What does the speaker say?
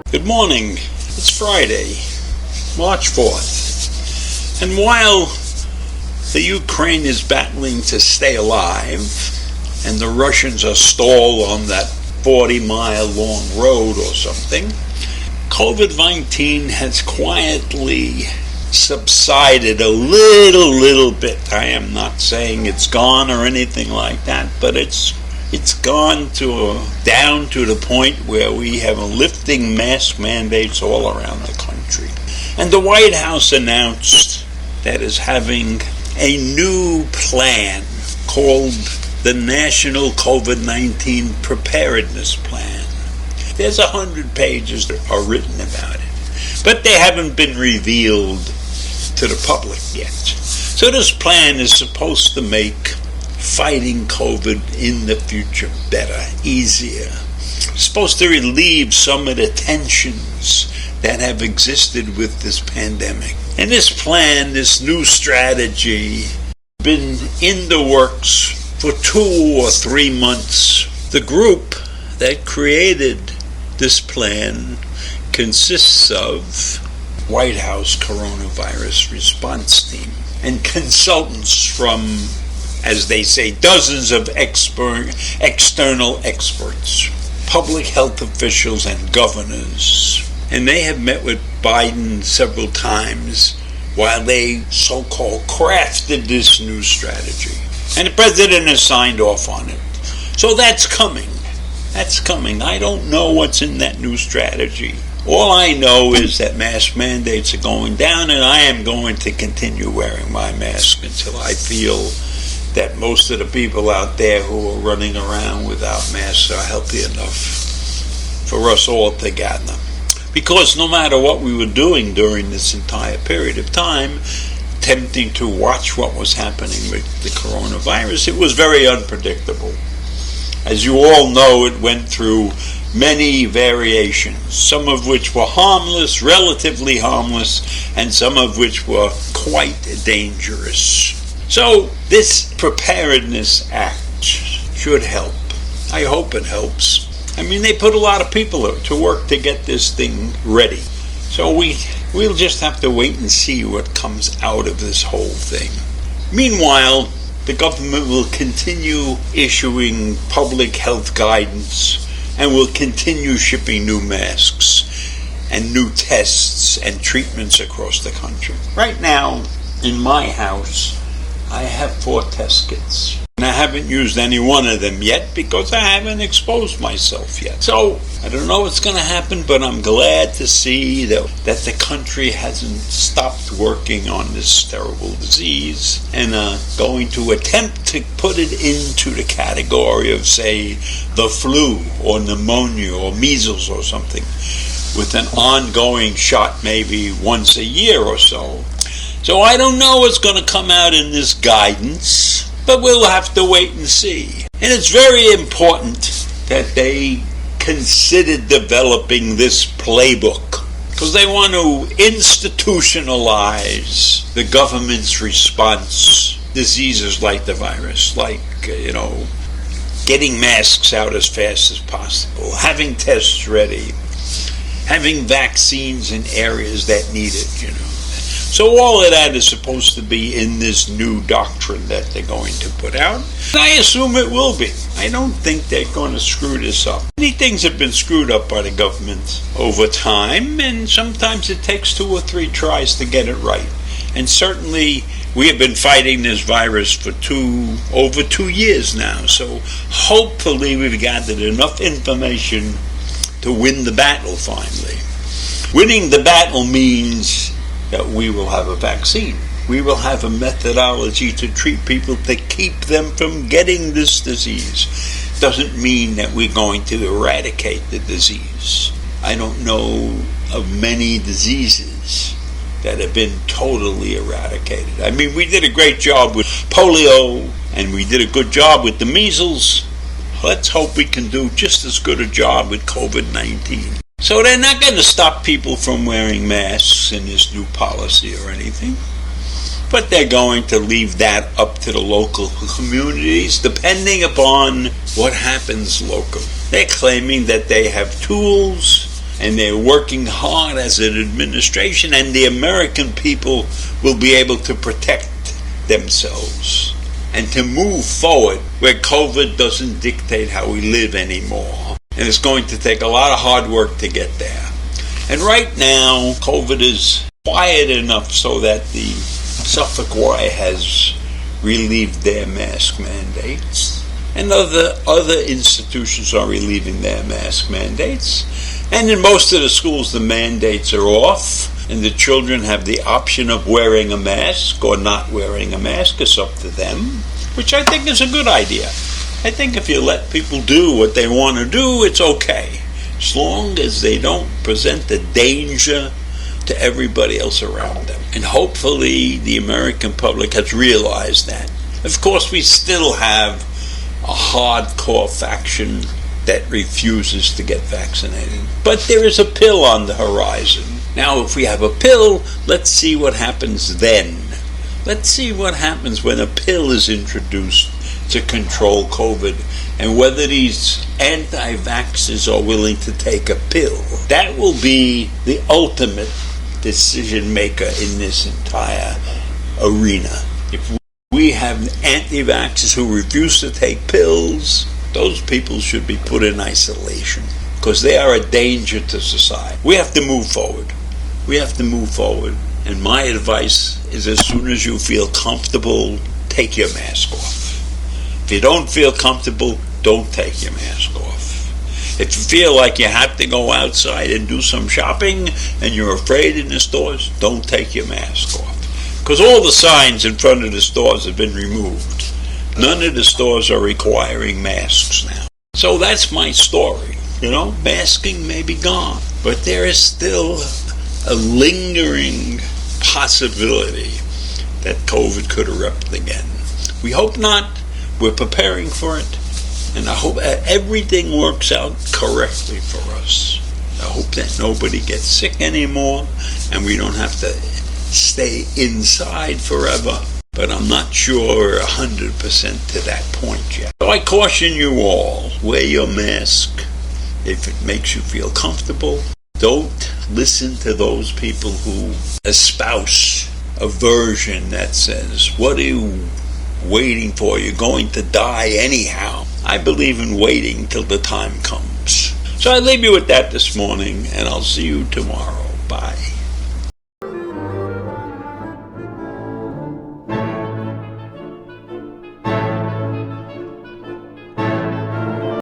Good morning. It's Friday, March 4th. And while the Ukraine is battling to stay alive and the Russians are stalled on that 40-mile long road or something, COVID-19 has quietly subsided a little bit. I am not saying it's gone or anything like that, but it's gone down to the point where we have lifting mask mandates all around the country. And the White House announced that it's having a new plan called the National COVID-19 Preparedness Plan. There's 100 pages that are written about it, but they haven't been revealed to the public yet. So this plan is supposed to make fighting COVID in the future better, easier. It's supposed to relieve some of the tensions that have existed with this pandemic. And this plan, this new strategy, been in the works for 2 or 3 months. The group that created this plan consists of White House coronavirus response team and consultants from, as they say, dozens of external experts, public health officials and governors. And they have met with Biden several times while they so-called crafted this new strategy. And the president has signed off on it. So that's coming. That's coming. I don't know what's in that new strategy. All I know is that mask mandates are going down, and I am going to continue wearing my mask until I feel that most of the people out there who are running around without masks are healthy enough for us all to gather. Because no matter what we were doing during this entire period of time, attempting to watch what was happening with the coronavirus, it was very unpredictable. As you all know, it went through many variations, some of which were harmless, relatively harmless, and some of which were quite dangerous. So this Preparedness Act should help. I hope it helps. I mean, they put a lot of people to work to get this thing ready. So we'll just have to wait and see what comes out of this whole thing. Meanwhile, the government will continue issuing public health guidance and will continue shipping new masks and new tests and treatments across the country. Right now, in my house, I have 4 test kits. And I haven't used any one of them yet because I haven't exposed myself yet. So I don't know what's going to happen, but I'm glad to see that the country hasn't stopped working on this terrible disease and going to attempt to put it into the category of, say, the flu or pneumonia or measles or something, with an ongoing shot maybe once a year or so. So I don't know what's going to come out in this guidance, but we'll have to wait and see. And it's very important that they consider developing this playbook because they want to institutionalize the government's response to diseases like the virus, like, getting masks out as fast as possible, having tests ready, having vaccines in areas that need it, So all of that is supposed to be in this new doctrine that they're going to put out. And I assume it will be. I don't think they're going to screw this up. Many things have been screwed up by the government over time, and sometimes it takes 2 or 3 tries to get it right. And certainly we have been fighting this virus for over 2 years now. So hopefully we've gathered enough information to win the battle finally. Winning the battle means that we will have a vaccine. We will have a methodology to treat people to keep them from getting this disease. doesn't mean that we're going to eradicate the disease. I don't know of many diseases that have been totally eradicated. I mean, we did a great job with polio, and we did a good job with the measles. Let's hope we can do just as good a job with COVID-19. So they're not going to stop people from wearing masks in this new policy or anything, but they're going to leave that up to the local communities, depending upon what happens locally. They're claiming that they have tools, and they're working hard as an administration, and the American people will be able to protect themselves and to move forward where COVID doesn't dictate how we live anymore. And it's going to take a lot of hard work to get there. And right now, COVID is quiet enough so that the Suffolk Y has relieved their mask mandates, and other institutions are relieving their mask mandates. And in most of the schools, the mandates are off, and the children have the option of wearing a mask or not wearing a mask. It's up to them, which I think is a good idea. I think if you let people do what they want to do, it's okay, as long as they don't present a danger to everybody else around them. And hopefully the American public has realized that. Of course, we still have a hardcore faction that refuses to get vaccinated. But there is a pill on the horizon. Now, if we have a pill, let's see what happens then. Let's see what happens when a pill is introduced to control COVID, and whether these anti-vaxxers are willing to take a pill. That will be the ultimate decision maker in this entire arena. If we have anti-vaxxers who refuse to take pills, those people should be put in isolation, because they are a danger to society. We have to move forward. We have to move forward. And my advice is, as soon as you feel comfortable, take your mask off. If you don't feel comfortable, don't take your mask off. If you feel like you have to go outside and do some shopping and you're afraid in the stores, don't take your mask off. Because all the signs in front of the stores have been removed. None of the stores are requiring masks now. So that's my story. Masking may be gone, but there is still a lingering possibility that COVID could erupt again. We hope not. We're preparing for it, and I hope everything works out correctly for us. I hope that nobody gets sick anymore, and we don't have to stay inside forever. But I'm not sure 100% to that point yet. So I caution you all, wear your mask if it makes you feel comfortable. Don't listen to those people who espouse a version that says, what are you waiting for? You're going to die anyhow. I believe in waiting till the time comes. So I leave you with that this morning, and I'll see you tomorrow. Bye.